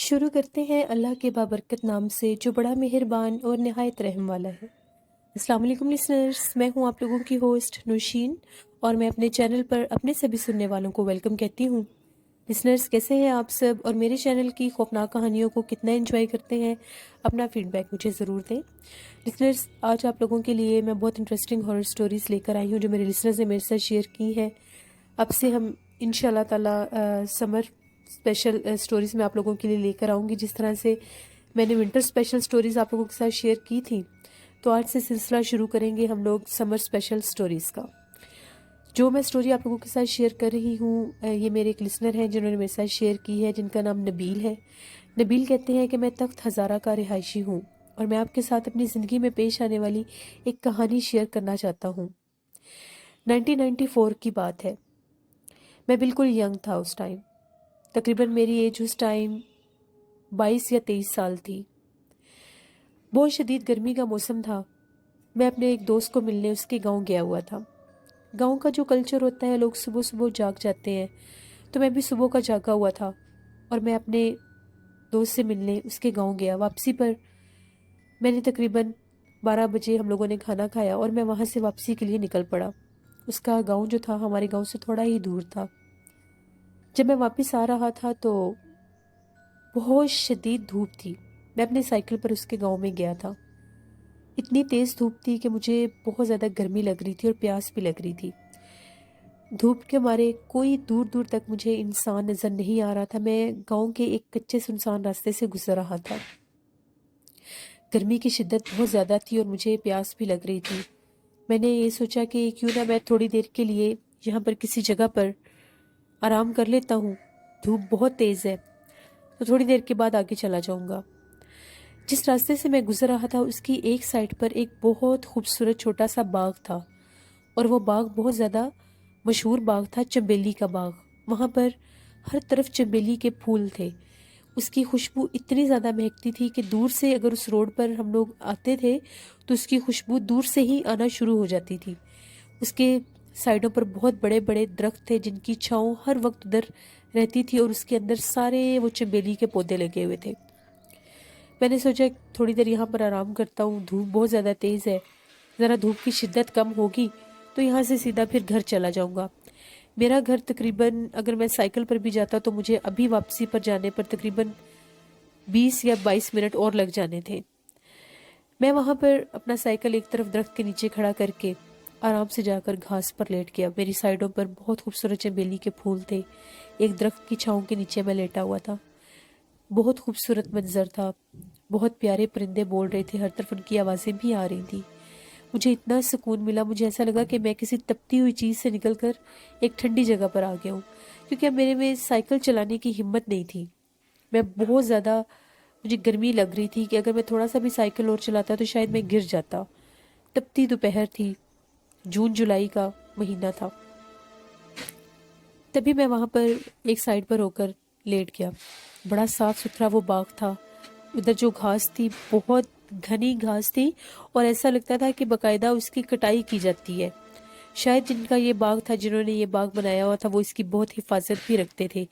شروع کرتے ہیں اللہ کے بابرکت نام سے جو بڑا مہربان اور نہایت رحم والا ہے۔ السلام علیکم لسنرز، میں ہوں آپ لوگوں کی ہوسٹ نوشین، اور میں اپنے چینل پر اپنے سبھی سننے والوں کو ویلکم کہتی ہوں۔ لسنرز کیسے ہیں آپ سب، اور میرے چینل کی خوفناک کہانیوں کو کتنا انجوائے کرتے ہیں؟ اپنا فیڈ بیک مجھے ضرور دیں۔ لسنرز آج آپ لوگوں کے لیے میں بہت انٹرسٹنگ ہارر سٹوریز لے کر آئی ہوں جو میرے لسنرز نے میرے ساتھ شیئر کی ہے۔ اب سے ہم انشاءاللہ تعالی سمر اسپیشل سٹوریز میں آپ لوگوں کے لیے لے کر آؤں گی، جس طرح سے میں نے ونٹر اسپیشل سٹوریز آپ لوگوں کے ساتھ شیئر کی تھی۔ تو آج سے سلسلہ شروع کریں گے ہم لوگ سمر اسپیشل سٹوریز کا۔ جو میں سٹوری آپ لوگوں کے ساتھ شیئر کر رہی ہوں یہ میرے ایک لسنر ہیں جنہوں نے میرے ساتھ شیئر کی ہے، جن کا نام نبیل ہے۔ نبیل کہتے ہیں کہ میں تخت ہزارہ کا رہائشی ہوں، اور میں آپ کے ساتھ اپنی زندگی میں پیش آنے والی ایک کہانی شیئر کرنا چاہتا ہوں۔ 1994 کی بات ہے۔ میں بالکل ینگ تھا اس ٹائم، تقریباً میری ایج اس ٹائم 22 یا 23 سال تھی۔ بہت شدید گرمی کا موسم تھا۔ میں اپنے ایک دوست کو ملنے اس کے گاؤں گیا ہوا تھا۔ گاؤں کا جو کلچر ہوتا ہے، لوگ صبح صبح جاگ جاتے ہیں، تو میں بھی صبح کا جاگا ہوا تھا، اور میں اپنے دوست سے ملنے اس کے گاؤں گیا۔ واپسی پر میں نے تقریباً 12 بجے ہم لوگوں نے کھانا کھایا، اور میں وہاں سے واپسی کے لیے نکل پڑا۔ اس کا گاؤں جو تھا ہمارے گاؤں سے تھوڑا ہی دور تھا۔ جب میں واپس آ رہا تھا تو بہت شدید دھوپ تھی۔ میں اپنے سائیکل پر اس کے گاؤں میں گیا تھا۔ اتنی تیز دھوپ تھی کہ مجھے بہت زیادہ گرمی لگ رہی تھی اور پیاس بھی لگ رہی تھی۔ دھوپ کے مارے کوئی دور دور تک مجھے انسان نظر نہیں آ رہا تھا۔ میں گاؤں کے ایک کچے سنسان راستے سے گزر رہا تھا۔ گرمی کی شدت بہت زیادہ تھی اور مجھے پیاس بھی لگ رہی تھی۔ میں نے یہ سوچا کہ کیوں نہ میں تھوڑی دیر کے لیے یہاں پر کسی جگہ پر آرام کر لیتا ہوں، دھوپ بہت تیز ہے، تو تھوڑی دیر کے بعد آگے چلا جاؤں گا۔ جس راستے سے میں گزر رہا تھا اس کی ایک سائڈ پر ایک بہت خوبصورت چھوٹا سا باغ تھا، اور وہ باغ بہت زیادہ مشہور باغ تھا، چنبیلی کا باغ۔ وہاں پر ہر طرف چنبیلی کے پھول تھے۔ اس کی خوشبو اتنی زیادہ مہکتی تھی کہ دور سے اگر اس روڈ پر ہم لوگ آتے تھے تو اس کی خوشبو دور سے ہی آنا شروع ہو جاتی تھی۔ اس کے سائڈوں پر بہت بڑے بڑے درخت تھے جن کی چھاؤں ہر وقت ادھر رہتی تھی، اور اس کے اندر سارے وہ چنبیلی کے پودے لگے ہوئے تھے۔ میں نے سوچا تھوڑی دیر یہاں پر آرام کرتا ہوں، دھوپ بہت زیادہ تیز ہے، ذرا دھوپ کی شدت کم ہوگی تو یہاں سے سیدھا پھر گھر چلا جاؤں گا۔ میرا گھر تقریباً اگر میں سائیکل پر بھی جاتا تو مجھے ابھی واپسی پر جانے پر تقریباً 20 یا 22 منٹ اور لگ جانے تھے۔ میں وہاں پر اپنا سائیکل ایک طرف درخت کے نیچے کھڑا کر کے آرام سے جا کر گھاس پر لیٹ گیا۔ میری سائیڈوں پر بہت خوبصورت چنبیلی کے پھول تھے۔ ایک درخت کی چھاؤں کے نیچے میں لیٹا ہوا تھا۔ بہت خوبصورت منظر تھا، بہت پیارے پرندے بول رہے تھے، ہر طرف ان کی آوازیں بھی آ رہی تھی۔ مجھے اتنا سکون ملا، مجھے ایسا لگا کہ میں کسی تپتی ہوئی چیز سے نکل کر ایک ٹھنڈی جگہ پر آ گیا ہوں، کیونکہ اب میرے میں سائیکل چلانے کی ہمت نہیں تھی۔ میں بہت زیادہ مجھے گرمی لگ رہی تھی کہ اگر میں تھوڑا سا بھی سائیکل اور چلاتا تو شاید میں گر جاتا۔ تپتی دوپہر تھی، جون جولائی کا مہینہ تھا۔ تبھی میں وہاں پر ایک سائڈ پر ہو کر لیٹ گیا۔ بڑا صاف ستھرا وہ باغ تھا۔ ادھر جو گھاس تھی بہت گھنی گھاس تھی، اور ایسا لگتا تھا کہ باقاعدہ اس کی کٹائی کی جاتی ہے۔ شاید جن کا یہ باغ تھا، جنہوں نے یہ باغ بنایا ہوا تھا، وہ اس کی بہت حفاظت بھی رکھتے تھے۔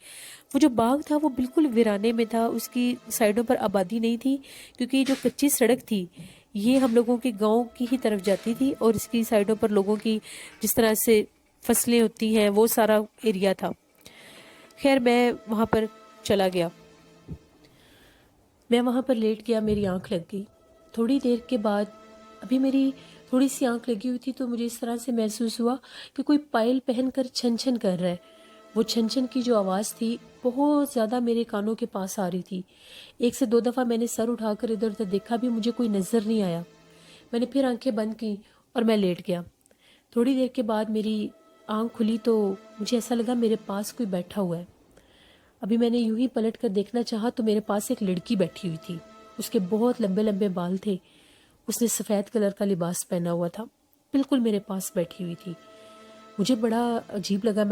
وہ جو باغ تھا وہ بالکل ویرانے میں تھا، اس کی سائڈوں پر آبادی نہیں تھی، کیونکہ یہ جو کچی سڑک تھی یہ ہم لوگوں کے گاؤں کی ہی طرف جاتی تھی، اور اس کی سائڈوں پر لوگوں کی جس طرح سے فصلیں ہوتی ہیں وہ سارا ایریا تھا۔ خیر میں وہاں پر چلا گیا، میں وہاں پر لیٹ گیا، میری آنکھ لگ گئی۔ تھوڑی دیر کے بعد ابھی میری تھوڑی سی آنکھ لگی ہوئی تھی تو مجھے اس طرح سے محسوس ہوا کہ کوئی پائل پہن کر چھن چھن کر رہا ہے۔ وہ چھن چھن کی جو آواز تھی بہت زیادہ میرے کانوں کے پاس آ رہی تھی۔ 1 سے 2 دفعہ میں نے سر اٹھا کر ادھر ادھر دیکھا بھی مجھے کوئی نظر نہیں آیا۔ میں نے پھر آنکھیں بند کی اور میں لیٹ گیا۔ تھوڑی دیر کے بعد میری آنکھ کھلی تو مجھے ایسا لگا میرے پاس کوئی بیٹھا ہوا ہے۔ ابھی میں نے یوں ہی پلٹ کر دیکھنا چاہا تو میرے پاس ایک لڑکی بیٹھی ہوئی تھی۔ اس کے بہت لمبے لمبے بال تھے، اس نے سفید کلر کا لباس پہنا ہوا تھا، بالکل میرے پاس بیٹھی ہوئی تھی۔ مجھے بڑا عجیب لگا،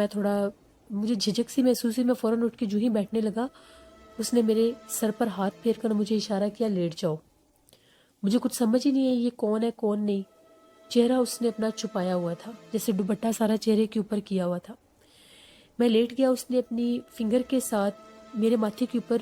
مجھے جھجک سی محسوس ہوئی۔ میں فوراً اٹھ کے جو ہی بیٹھنے لگا، اس نے میرے سر پر ہاتھ پھیر کر مجھے اشارہ کیا، لیٹ جاؤ۔ مجھے کچھ سمجھ ہی نہیں ہے یہ کون ہے کون نہیں۔ چہرہ اس نے اپنا چھپایا ہوا تھا، جیسے دوپٹہ سارا چہرے کے اوپر کیا ہوا تھا۔ میں لیٹ گیا، اس نے اپنی فنگر کے ساتھ میرے ماتھے کے اوپر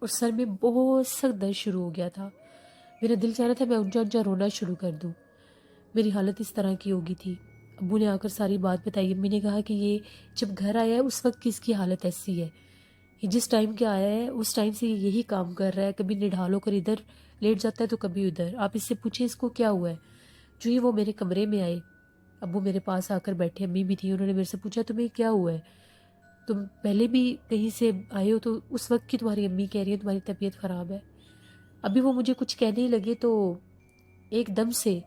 اور سر میں بہت سخت درد شروع ہو گیا تھا۔ میرا دل چاہ رہا تھا میں اونچا اونچا رونا شروع کر دوں۔ میری حالت اس طرح کی ہوگی تھی۔ ابو نے آ کر ساری بات بتائی۔ امی نے کہا کہ یہ جب گھر آیا ہے اس وقت کی اس کی حالت ایسی ہے، یہ جس ٹائم کے آیا ہے اس ٹائم سے یہ یہی کام کر رہا ہے، کبھی نڈھال ہو کر ادھر لیٹ جاتا ہے تو کبھی ادھر۔ آپ اس سے پوچھیں اس کو کیا ہوا ہے۔ جو ہی وہ میرے کمرے میں آئے، ابو میرے پاس آ کر بیٹھے، امی بھی تھی، انہوں نے میرے سے پوچھا تمہیں کیا ہوا ہے، تم پہلے بھی کہیں سے آئے ہو تو اس وقت کی تمہاری امی کہہ رہی ہے تمہاری طبیعت خراب ہے۔ ابھی وہ مجھے کچھ کہنے ہی لگے تو ایک دم سے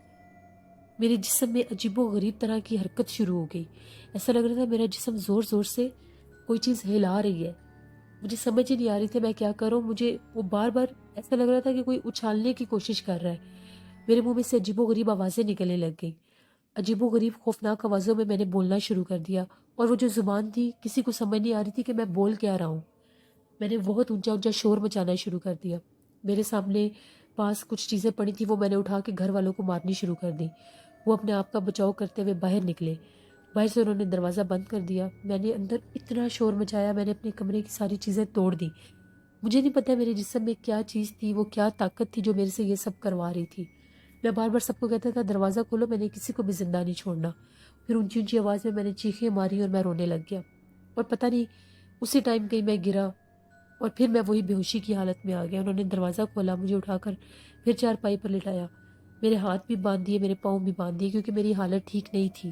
میرے جسم میں عجیب و غریب طرح کی حرکت شروع ہو گئی۔ ایسا لگ رہا تھا میرا جسم زور زور سے کوئی چیز ہلا رہی ہے۔ مجھے سمجھ ہی نہیں آ رہی تھی میں کیا کروں۔ مجھے وہ بار بار ایسا لگ رہا تھا کہ کوئی اچھالنے کی کوشش کر رہا ہے۔ میرے منہ میں سے عجیب و غریب آوازیں نکلنے لگ گئی۔ عجیب و غریب خوفناک آوازوں میں نے بولنا شروع کر دیا، اور وہ جو زبان تھی کسی کو سمجھ نہیں آ رہی تھی کہ میں بول کیا رہا ہوں۔ میں نے بہت اونچا اونچا شور مچانا شروع کر دیا۔ میرے سامنے پاس کچھ چیزیں پڑی تھی، وہ میں نے اٹھا کے گھر والوں کو مارنی شروع کر دی۔ وہ اپنے آپ کا بچاؤ کرتے ہوئے باہر نکلے۔ باہر سے انہوں نے دروازہ بند کر دیا۔ میں نے اندر اتنا شور مچایا، میں نے اپنے کمرے کی ساری چیزیں توڑ دی۔ مجھے نہیں پتا میرے جسم میں کیا چیز تھی، وہ کیا طاقت تھی جو میرے سے یہ سب کروا رہی تھی۔ میں بار بار سب کو کہتا تھا دروازہ کھولو، میں نے کسی کو بھی زندہ نہیں چھوڑنا۔ پھر اونچی اونچی آواز میں نے چیخیں ماری اور میں رونے لگ گیا۔ اور پتہ نہیں اسی ٹائم کہیں میں گرا اور پھر میں وہی بے ہوشی کی حالت میں آ گیا۔ انہوں نے دروازہ کھولا، مجھے اٹھا کر پھر چارپائی پر لٹایا۔ میرے ہاتھ بھی باندھ دیے، میرے پاؤں بھی باندھ دیے، کیونکہ میری حالت ٹھیک نہیں تھی۔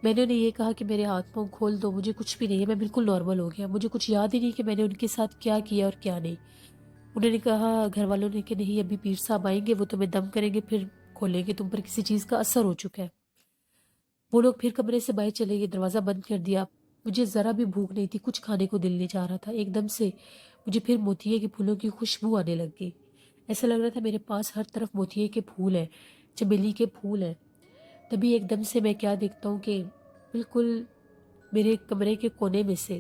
میں نے انہیں یہ کہا کہ میرے ہاتھ پاؤں کھول دو، مجھے کچھ بھی نہیں ہے، میں بالکل نارمل ہو گیا۔ مجھے کچھ یاد ہی نہیں کہ میں نے ان کے ساتھ کیا کیا اور کیا نہیں۔ انہوں نے کہا گھر والوں نے کہ نہیں ابھی پیر صاحب آئیں گے، وہ تمہیں دم کریں گے، پھر کھولیں گے، تم پر کسی چیز کا اثر ہو چکا ہے۔ وہ لوگ پھر کمرے سے باہر چلے گئے، دروازہ بند کر دیا۔ مجھے ذرا بھی بھوک نہیں تھی، کچھ کھانے کو دل نہیں چاہ رہا تھا۔ ایک دم سے مجھے پھر موتیے کے پھولوں کی خوشبو آنے لگ گئی۔ ایسا لگ رہا تھا میرے پاس ہر طرف موتیے کے پھول ہیں، چمیلی کے پھول ہیں۔ تبھی ایک دم سے میں کیا دیکھتا ہوں کہ بالکل میرے کمرے کے کونے میں سے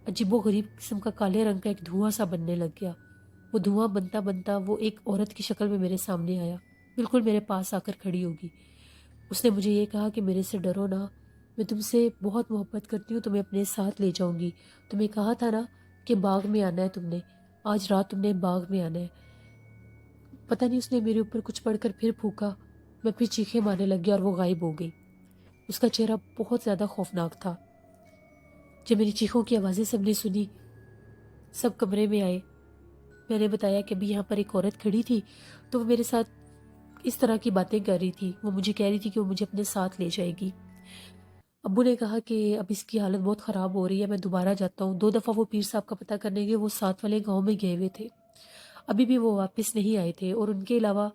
عجیب و غریب قسم کا کالے رنگ کا ایک دھواں سا بننے لگ گیا۔ وہ دھواں بنتا بنتا وہ ایک عورت کی شکل میں میرے سامنے آیا، بالکل میرے پاس آ کر کھڑی ہوگی۔ اس نے مجھے یہ کہا کہ میرے سے ڈرو نہ، میں تم سے بہت محبت کرتی ہوں، تمہیں اپنے ساتھ لے جاؤں گی۔ تمہیں کہا تھا نا کہ باغ میں آنا ہے، تم نے آج رات تم نے باغ میں آنا ہے۔ پتہ نہیں اس نے میرے اوپر کچھ پڑھ کر پھر پھونکا، میں پھر چیخیں مارنے لگ گیا اور وہ غائب ہو گئی۔ اس کا چہرہ بہت زیادہ خوفناک تھا۔ جب میری چیخوں کی آوازیں سب نے سنی، سب کمرے میں آئے۔ میں نے بتایا کہ ابھی یہاں پر ایک عورت کھڑی تھی تو وہ میرے ساتھ اس طرح کی باتیں کر رہی تھی، وہ مجھے کہہ رہی تھی کہ وہ مجھے اپنے ساتھ لے جائے گی۔ ابو نے کہا کہ اب اس کی حالت بہت خراب ہو رہی ہے، میں دوبارہ جاتا ہوں۔ 2 دفعہ وہ پیر صاحب کا پتہ کرنے گئے، وہ ساتھ والے گاؤں میں گئے ہوئے تھے، ابھی بھی وہ واپس نہیں آئے تھے، اور ان کے علاوہ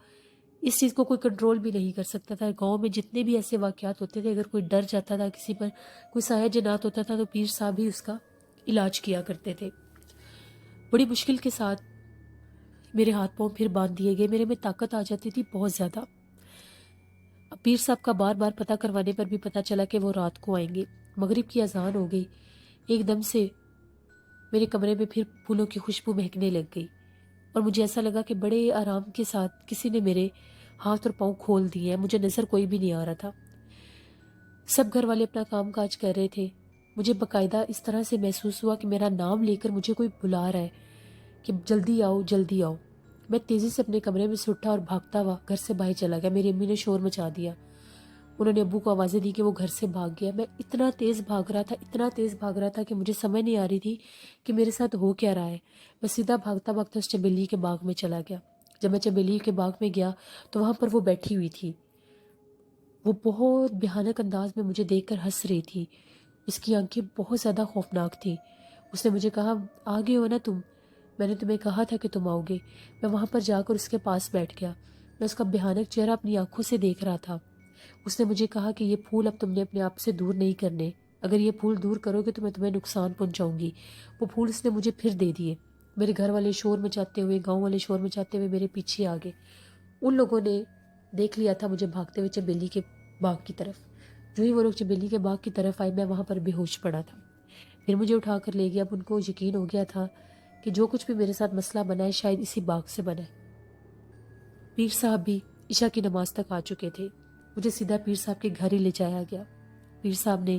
اس چیز کو کوئی کنٹرول بھی نہیں کر سکتا تھا۔ گاؤں میں جتنے بھی ایسے واقعات ہوتے تھے، اگر کوئی ڈر جاتا تھا، کسی پر کوئی سایہ جنات ہوتا تھا تو پیر صاحب ہی اس کا علاج کیا کرتے تھے۔ بڑی مشکل کے ساتھ میرے ہاتھ پاؤں پھر باندھ دیے گئے، میرے میں طاقت آ جاتی تھی بہت زیادہ۔ اب پیر صاحب کا بار بار پتہ کروانے پر بھی پتہ چلا کہ وہ رات کو آئیں گے۔ مغرب کی اذان ہو گئی۔ ایک دم سے میرے کمرے میں پھر پھولوں کی خوشبو مہکنے لگ گئی، اور مجھے ایسا لگا کہ بڑے آرام کے ساتھ کسی نے میرے ہاتھ اور پاؤں کھول دیے ہیں، مجھے نظر کوئی بھی نہیں آ رہا تھا۔ سب گھر والے اپنا کام کاج کر رہے تھے۔ مجھے باقاعدہ اس طرح سے محسوس ہوا کہ میرا نام لے کر مجھے کوئی بلا رہا ہے کہ جلدی آؤ جلدی آؤ۔ میں تیزی سے اپنے کمرے میں سے اٹھا اور بھاگتا ہوا گھر سے باہر چلا گیا۔ میری امی نے شور مچا دیا، انہوں نے ابو کو آوازیں دی کہ وہ گھر سے بھاگ گیا۔ میں اتنا تیز بھاگ رہا تھا کہ مجھے سمجھ نہیں آ رہی تھی کہ میرے ساتھ ہو کیا رہا ہے۔ میں سیدھا بھاگتا بھاگتا اس چمیلی کے باغ میں چلا گیا۔ جب میں چمیلی کے باغ میں گیا تو وہاں پر وہ بیٹھی ہوئی تھی۔ وہ بہت بھیانک انداز میں مجھے دیکھ کر ہنس رہی تھی۔ اس کی آنکھیں بہت زیادہ خوفناک تھی۔ اس نے مجھے کہا آگے ہو نا تم، میں نے تمہیں کہا تھا کہ تم آؤ گے۔ میں وہاں پر جا کر اس کے پاس بیٹھ گیا۔ میں اس کا بھیانک چہرہ اپنی آنکھوں سے دیکھ رہا تھا۔ اس نے مجھے کہا کہ یہ پھول اب تم نے اپنے آپ سے دور نہیں کرنے، اگر یہ پھول دور کرو گے تو میں تمہیں نقصان پہنچاؤں گی۔ وہ پھول اس نے مجھے پھر دے دیے۔ میرے گھر والے شور مچاتے ہوئے، گاؤں والے شور مچاتے ہوئے میرے پیچھے آ گئے۔ ان لوگوں نے دیکھ لیا تھا مجھے بھاگتے ہوئے چمیلی کے باغ کی طرف۔ جو ہی وہ لوگ چمیلی کے باغ کی طرف آئے، میں وہاں پر بے ہوش پڑا تھا۔ پھر مجھے اٹھا کر لے گیا۔ اب ان کو یقین ہو گیا تھا کہ جو کچھ بھی میرے ساتھ مسئلہ بنا ہے شاید اسی باغ سے بنا ہے۔ پیر صاحب بھی عشاء کی نماز تک آ چکے تھے۔ مجھے سیدھا پیر صاحب کے گھر ہی لے جایا گیا۔ پیر صاحب نے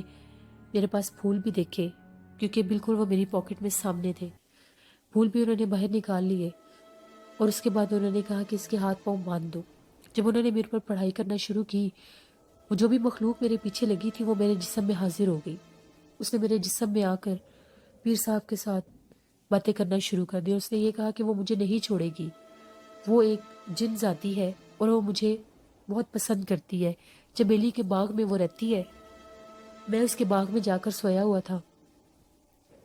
میرے پاس پھول بھی دیکھے، کیونکہ بالکل وہ میری پاکٹ میں سامنے تھے۔ پھول بھی انہوں نے باہر نکال لیے اور اس کے بعد انہوں نے کہا کہ اس کے ہاتھ پاؤں باندھ دو۔ جب انہوں نے میرے پر پڑھائی کرنا شروع کی، وہ جو بھی مخلوق میرے پیچھے لگی تھی وہ میرے جسم میں حاضر ہو گئی۔ اس نے میرے جسم میں آ کر پیر صاحب کے ساتھ باتیں کرنا شروع کر دی۔ اس نے یہ کہا کہ وہ مجھے نہیں چھوڑے گی، وہ ایک جن ذاتی ہے اور وہ مجھے بہت پسند کرتی ہے۔ چمیلی کے باغ میں وہ رہتی ہے، میں اس کے باغ میں جا کر سویا ہوا تھا،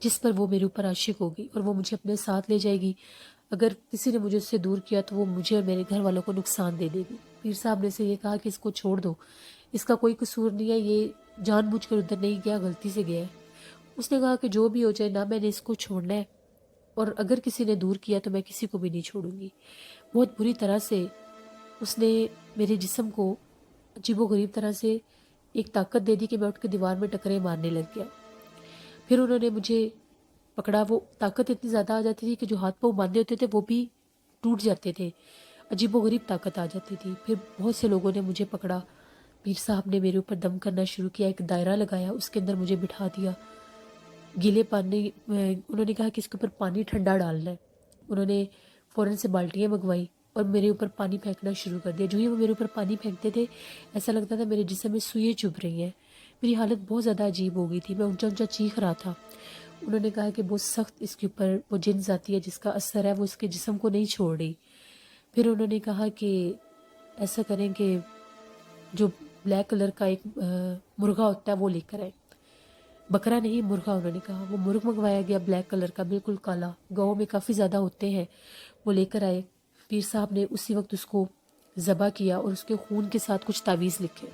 جس پر وہ میرے اوپر عاشق ہوگی اور وہ مجھے اپنے ساتھ لے جائے گی۔ اگر کسی نے مجھے اس سے دور کیا تو وہ مجھے اور میرے گھر والوں کو نقصان دے دے گی۔ پیر صاحب نے سے یہ کہا کہ اس کو چھوڑ دو، اس کا کوئی قصور نہیں ہے، یہ جان بوجھ کر ادھر نہیں گیا، غلطی سے گیا ہے۔ اس نے کہا کہ جو بھی ہو جائے نہ میں نے اس کو چھوڑنا ہے، اور اگر کسی نے دور کیا تو میں کسی کو بھی نہیں چھوڑوں گی۔ بہت بری طرح سے اس نے میرے جسم کو عجیب و غریب طرح سے ایک طاقت دے دی کہ میں اٹھ کے دیوار میں ٹکرے مارنے لگ گیا۔ پھر انہوں نے مجھے پکڑا، وہ طاقت اتنی زیادہ آ جاتی تھی کہ جو ہاتھ پاؤں باندھے ہوتے تھے وہ بھی ٹوٹ جاتے تھے، عجیب و غریب طاقت آ جاتی تھی۔ پھر بہت سے لوگوں نے مجھے پکڑا، پیر صاحب نے میرے اوپر دم کرنا شروع کیا، ایک دائرہ لگایا، اس کے اندر مجھے بٹھا دیا۔ گیلے پانی انہوں نے کہا کہ اس کے اوپر پانی ٹھنڈا ڈالنا ہے۔ انہوں نے فوراً سے بالٹیاں منگوائی اور میرے اوپر پانی پھینکنا شروع کر دیا۔ جو ہی وہ میرے اوپر پانی پھینکتے تھے ایسا لگتا تھا میرے جسم میں سوئیں چبھ رہی ہیں۔ میری حالت بہت زیادہ عجیب ہو گئی تھی، میں اونچا اونچا چیخ رہا تھا۔ انہوں نے کہا کہ بہت سخت اس کے اوپر وہ جن ذاتی ہے جس کا اثر ہے وہ اس کے جسم کو نہیں چھوڑ رہی۔ پھر انہوں نے کہا کہ ایسا کریں کہ جو بلیک کلر کا ایک مرغا ہوتا ہے وہ لے کر آئے، بکرا نہیں مرغا۔ انہوں نے کہا وہ مرغ منگوایا گیا، بلیک کلر کا، بالکل کالا، گاؤں میں کافی زیادہ ہوتے ہیں، وہ لے کر آئے۔ پیر صاحب نے اسی وقت اس کو ذبح کیا اور اس کے خون کے ساتھ کچھ تعویذ لکھے۔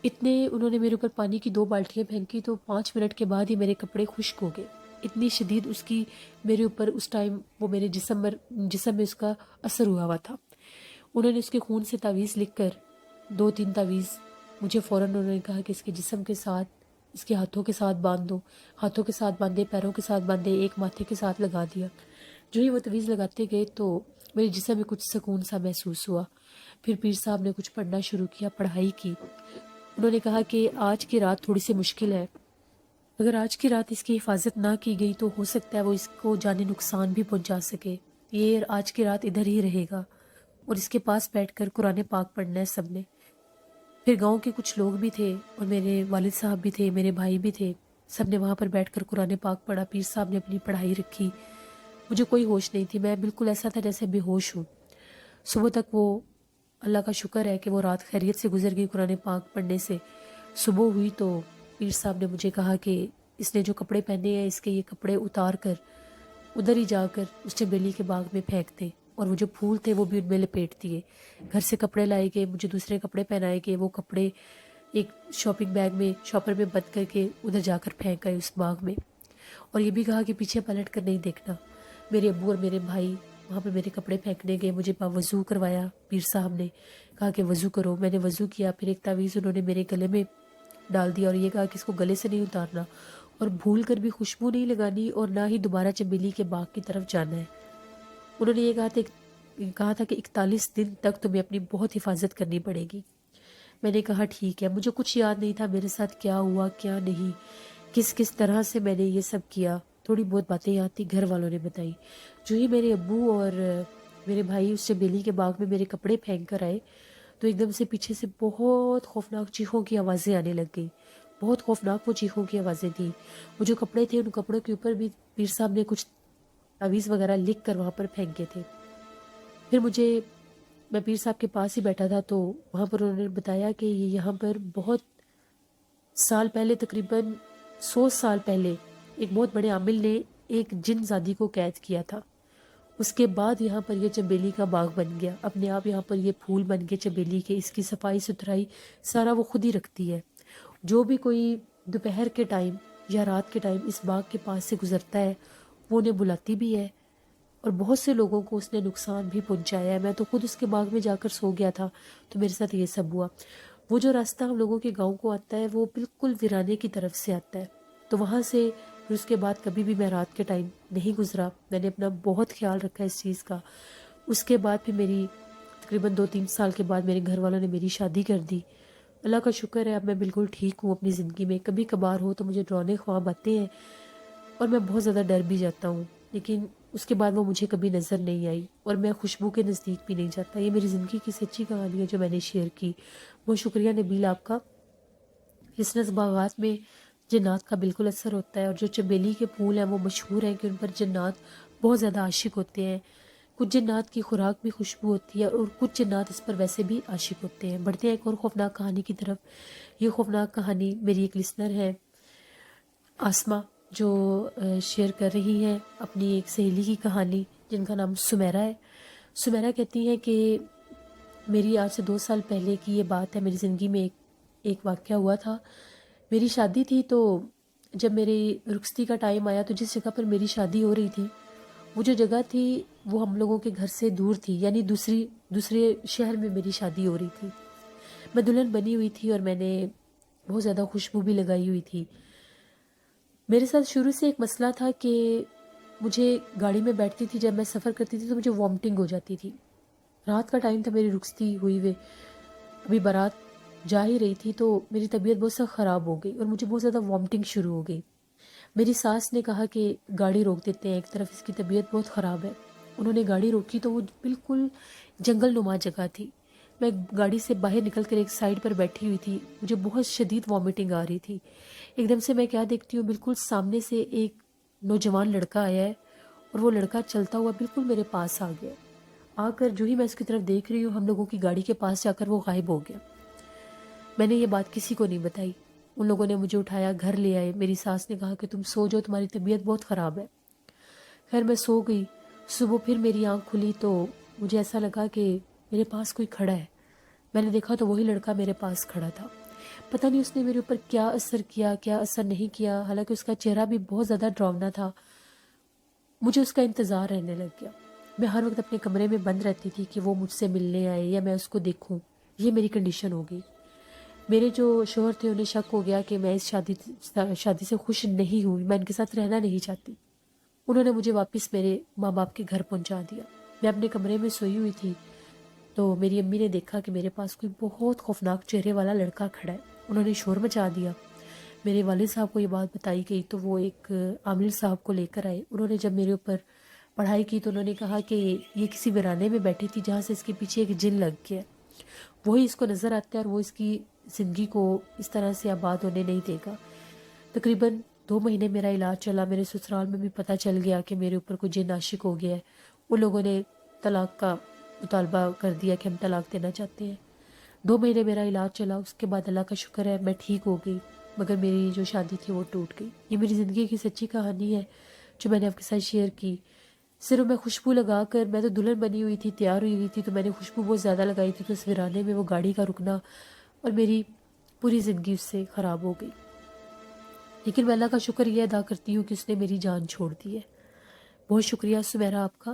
اتنے انہوں نے میرے اوپر پانی کی 2 بالٹیاں پھینکی تو 5 منٹ کے بعد ہی میرے کپڑے خشک ہو گئے۔ اتنی شدید اس کی میرے اوپر اس ٹائم وہ میرے جسم میں اس کا اثر ہوا تھا۔ انہوں نے اس کے خون سے تعویذ لکھ کر 2-3 تعویذ مجھے فوراً انہوں نے کہا کہ اس کے جسم کے ساتھ، اس کے ہاتھوں کے ساتھ باندھ دو۔ ہاتھوں کے ساتھ باندھے، پیروں کے ساتھ باندھے، ایک ماتھے کے ساتھ لگا دیا۔ جو ہی وہ تعویذ لگاتے گئے تو میرے جسم میں کچھ سکون سا محسوس ہوا۔ پھر پیر صاحب نے کچھ پڑھنا شروع کیا، پڑھائی کی۔ انہوں نے کہا کہ آج کی رات تھوڑی سی مشکل ہے، اگر آج کی رات اس کی حفاظت نہ کی گئی تو ہو سکتا ہے وہ اس کو جانی نقصان بھی پہنچا سکے۔ یہ آج کی رات ادھر ہی رہے گا اور اس کے پاس بیٹھ کر قرآن پاک پڑھنا ہے سب نے۔ پھر گاؤں کے کچھ لوگ بھی تھے اور میرے والد صاحب بھی تھے، میرے بھائی بھی تھے، سب نے وہاں پر بیٹھ کر قرآن پاک پڑھا۔ پیر صاحب نے اپنی پڑھائی رکھی، مجھے کوئی ہوش نہیں تھی، میں بالکل ایسا تھا جیسے بے ہوش ہوں۔ صبح تک وہ اللہ کا شکر ہے کہ وہ رات خیریت سے گزر گئی قرآن پاک پڑھنے سے۔ صبح ہوئی تو پیر صاحب نے مجھے کہا کہ اس نے جو کپڑے پہنے ہیں اس کے یہ کپڑے اتار کر ادھر ہی جا کر اس چمیلی کے باغ میں پھینک دے، اور وہ جو پھول تھے وہ بھی ان میں لپیٹ دیے۔ گھر سے کپڑے لائے گئے، مجھے دوسرے کپڑے پہنائے گئے، وہ کپڑے ایک شاپنگ بیگ میں شاپر میں بند کر کے ادھر جا کر پھینک گئے اس باغ میں، اور یہ بھی کہا کہ پیچھے پلٹ کر نہیں دیکھنا۔ میرے ابو اور میرے بھائی وہاں پہ میرے کپڑے پھینکنے گئے، مجھے وضو کروایا، پیر صاحب نے کہا کہ وضو کرو، میں نے وضو کیا۔ پھر ایک تعویذ انہوں نے میرے گلے میں ڈال دیا اور یہ کہا کہ اس کو گلے سے نہیں اتارنا اور بھول کر بھی خوشبو نہیں لگانی اور نہ ہی دوبارہ چمیلی کے باغ کی طرف جانا ہے۔ انہوں نے یہ کہا تھا کہ 41 دن تک تمہیں اپنی بہت حفاظت کرنی پڑے گی۔ میں نے کہا ٹھیک ہے۔ مجھے کچھ یاد نہیں تھا میرے ساتھ کیا ہوا کیا نہیں، کس طرح سے میں نے یہ سب کیا، تھوڑی بہت باتیں یاد تھی، گھر والوں نے بتائی۔ جو ہی میرے ابو اور میرے بھائی اس چمیلی کے باغ میں میرے کپڑے پھینک کر آئے تو ایک دم سے پیچھے سے بہت خوفناک چیخوں کی آوازیں آنے لگ گئی، بہت خوفناک وہ چیخوں کی آوازیں تھیں۔ وہ جو کپڑے تھے ان کپڑوں کے اوپر بھی پیر صاحب نے کچھ تعویذ وغیرہ لکھ کر وہاں پر پھینکے تھے۔ پھر میں پیر صاحب کے پاس ہی بیٹھا تھا تو وہاں پر انہوں نے بتایا کہ یہاں پر بہت سال پہلے، تقریباً 100 سال پہلے، ایک بہت بڑے عامل نے ایک جن زادی کو قید کیا تھا۔ اس کے بعد یہاں پر یہ چمیلی کا باغ بن گیا، اپنے آپ یہاں پر یہ پھول بن گئے چمیلی کے، اس کی صفائی ستھرائی سارا وہ خود ہی رکھتی ہے۔ جو بھی کوئی دوپہر کے ٹائم یا رات کے ٹائم اس باغ کے پاس سے گزرتا ہے وہ انہیں بلاتی بھی ہے، اور بہت سے لوگوں کو اس نے نقصان بھی پہنچایا ہے۔ میں تو خود اس کے باغ میں جا کر سو گیا تھا تو میرے ساتھ یہ سب ہوا۔ وہ جو راستہ ہم لوگوں کے گاؤں کو آتا ہے وہ بالکل ویرانے کی طرف سے آتا ہے، تو وہاں سے پھر اس کے بعد کبھی بھی میں رات کے ٹائم نہیں گزرا۔ میں نے اپنا بہت خیال رکھا اس چیز کا۔ اس کے بعد پھر میری تقریباً 2-3 سال کے بعد میرے گھر والوں نے میری شادی کر دی۔ اللہ کا شکر ہے اب میں بالکل ٹھیک ہوں اپنی زندگی میں۔ کبھی کبھار ہو تو مجھے ڈرانے خواب آتے ہیں اور میں بہت زیادہ ڈر بھی جاتا ہوں، لیکن اس کے بعد وہ مجھے کبھی نظر نہیں آئی اور میں خوشبو کے نزدیک بھی نہیں جاتا۔ یہ میری زندگی کی سچی کہانی ہے جو میں نے شیئر کی۔ بہت شکریہ نبیل آپ کا۔ کرسمس باغات میں جنات کا بالکل اثر ہوتا ہے، اور جو چمیلی کے پھول ہیں وہ مشہور ہیں کہ ان پر جنات بہت زیادہ عاشق ہوتے ہیں۔ کچھ جنات کی خوراک بھی خوشبو ہوتی ہے اور کچھ جنات اس پر ویسے بھی عاشق ہوتے ہیں۔ بڑھتے ہیں ایک اور خوفناک کہانی کی طرف۔ یہ خوفناک کہانی میری ایک لسنر ہے آسما، جو شیئر کر رہی ہیں اپنی ایک سہیلی کی کہانی، جن کا نام سمیرا ہے۔ سمیرا کہتی ہیں کہ میری آج سے 2 سال پہلے کی یہ بات ہے، میری زندگی میں ایک واقعہ ہوا تھا۔ میری شادی تھی، تو جب میری رخصتی کا ٹائم آیا تو جس جگہ پر میری شادی ہو رہی تھی، وہ جو جگہ تھی وہ ہم لوگوں کے گھر سے دور تھی، یعنی دوسرے شہر میں میری شادی ہو رہی تھی۔ میں دلہن بنی ہوئی تھی اور میں نے بہت زیادہ خوشبو بھی لگائی ہوئی تھی۔ میرے ساتھ شروع سے ایک مسئلہ تھا کہ مجھے گاڑی میں بیٹھتی تھی، جب میں سفر کرتی تھی تو مجھے وامٹنگ ہو جاتی تھی۔ رات کا ٹائم تھا، میری رخصتی ہوئی ہوئے ابھی بارات جا ہی رہی تھی، تو میری طبیعت بہت سخت خراب ہو گئی اور مجھے بہت زیادہ وامٹنگ شروع ہو گئی۔ میری ساس نے کہا کہ گاڑی روک دیتے ہیں، ایک طرف اس کی طبیعت بہت خراب ہے۔ انہوں نے گاڑی روکی تو وہ بالکل جنگل نما جگہ تھی۔ میں گاڑی سے باہر نکل کر ایک سائڈ پر بیٹھی ہوئی تھی، مجھے بہت شدید وامٹنگ آ رہی تھی۔ ایک دم سے میں کیا دیکھتی ہوں، بالکل سامنے سے ایک نوجوان لڑکا آیا ہے اور وہ لڑکا چلتا ہوا بالکل میرے پاس آ گیا۔ آ کر جو ہی میں اس کی طرف دیکھ رہی ہوں، ہم لوگوں کی گاڑی کے پاس جا کر وہ غائب ہو گیا۔ میں نے یہ بات کسی کو نہیں بتائی۔ ان لوگوں نے مجھے اٹھایا، گھر لے آئے۔ میری ساس نے کہا کہ تم سو جاؤ، تمہاری طبیعت بہت خراب ہے۔ خیر میں سو گئی۔ صبح پھر میری آنکھ کھلی تو مجھے ایسا لگا کہ میرے پاس کوئی کھڑا ہے۔ میں نے دیکھا تو وہی لڑکا میرے پاس کھڑا تھا۔ پتہ نہیں اس نے میرے اوپر کیا اثر کیا، کیا اثر نہیں کیا، حالانکہ اس کا چہرہ بھی بہت زیادہ ڈراؤنا تھا۔ مجھے اس کا انتظار رہنے لگ گیا۔ میں ہر وقت اپنے کمرے میں بند رہتی تھی کہ وہ مجھ سے ملنے آئے یا میں اس کو دیکھوں۔ یہ میری کنڈیشن ہو گئی۔ میرے جو شوہر تھے انہیں شک ہو گیا کہ میں اس شادی سے خوش نہیں ہوں، میں ان کے ساتھ رہنا نہیں چاہتی۔ انہوں نے مجھے واپس میرے ماں باپ کے گھر پہنچا دیا۔ میں اپنے کمرے میں سوئی ہوئی تھی تو میری امی نے دیکھا کہ میرے پاس کوئی بہت خوفناک چہرے والا لڑکا کھڑا ہے۔ انہوں نے شور مچا دیا۔ میرے والد صاحب کو یہ بات بتائی گئی تو وہ ایک عامل صاحب کو لے کر آئے۔ انہوں نے جب میرے اوپر پڑھائی کی تو انہوں نے کہا کہ یہ کسی ویرانے میں بیٹھی تھی جہاں سے اس کے پیچھے ایک جن لگ گیا، وہی اس کو نظر آتا ہے اور وہ اس کی زندگی کو اس طرح سے آباد ہونے نہیں دے گا۔ تقریباً 2 مہینے میرا علاج چلا۔ میرے سسرال میں بھی پتہ چل گیا کہ میرے اوپر کوئی جن عاشق ہو گیا ہے۔ ان لوگوں نے طلاق کا مطالبہ کر دیا کہ ہم طلاق دینا چاہتے ہیں۔ 2 مہینے میرا علاج چلا، اس کے بعد اللہ کا شکر ہے میں ٹھیک ہو گئی، مگر میری جو شادی تھی وہ ٹوٹ گئی۔ یہ میری زندگی کی سچی کہانی ہے جو میں نے آپ کے ساتھ شیئر کی۔ صرف میں خوشبو لگا کر، میں تو دلہن بنی ہوئی تھی، تیار ہوئی ہوئی تھی، تو میں نے خوشبو بہت زیادہ لگائی تھی، تو اس ویرانے میں وہ گاڑی کا رکنا اور میری پوری زندگی اس سے خراب ہو گئی۔ لیکن میں اللہ کا شکر یہ ادا کرتی ہوں کہ اس نے میری جان چھوڑ دی ہے۔ بہت شکریہ سمیرا آپ کا۔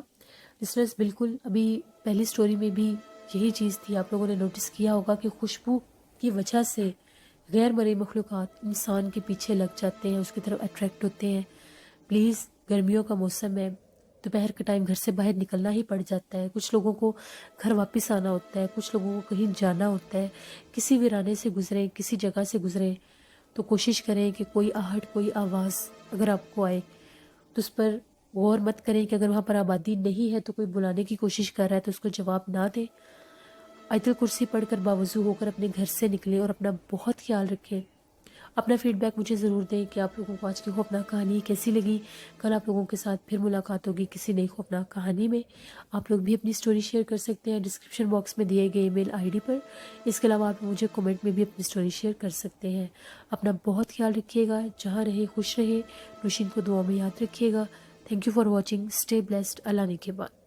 لسنرز، بالکل ابھی پہلی سٹوری میں بھی یہی چیز تھی۔ آپ لوگوں نے نوٹس کیا ہوگا کہ خوشبو کی وجہ سے غیر مرئی مخلوقات انسان کے پیچھے لگ جاتے ہیں، اس کی طرف اٹریکٹ ہوتے ہیں۔ پلیز، گرمیوں کا موسم ہے، دوپہر کے ٹائم گھر سے باہر نکلنا ہی پڑ جاتا ہے، کچھ لوگوں کو گھر واپس آنا ہوتا ہے، کچھ لوگوں کو کہیں جانا ہوتا ہے، کسی ویرانے سے گزریں، کسی جگہ سے گزریں تو کوشش کریں کہ کوئی آہٹ، کوئی آواز اگر آپ کو آئے تو اس پر غور مت کریں کہ اگر وہاں پر آبادی نہیں ہے تو کوئی بلانے کی کوشش کر رہا ہے تو اس کو جواب نہ دیں۔ آیت الکرسی پڑھ کر باوضو ہو کر اپنے گھر سے نکلیں اور اپنا بہت خیال رکھیں۔ اپنا فیڈ بیک مجھے ضرور دیں کہ آپ لوگوں کو آج کی خوفناک کہانی کیسی لگی۔ کل آپ لوگوں کے ساتھ پھر ملاقات ہوگی کسی نئی خوفناک کہانی میں۔ آپ لوگ بھی اپنی سٹوری شیئر کر سکتے ہیں ڈسکرپشن باکس میں دیے گئے ای میل آئی ڈی پر۔ اس کے علاوہ آپ مجھے کمنٹ میں بھی اپنی سٹوری شیئر کر سکتے ہیں۔ اپنا بہت خیال رکھیے گا، جہاں رہے خوش رہے، نوشین کو دعا میں یاد رکھیے گا۔ Thank you for watching, stay blessed, Allah نے کے بعد۔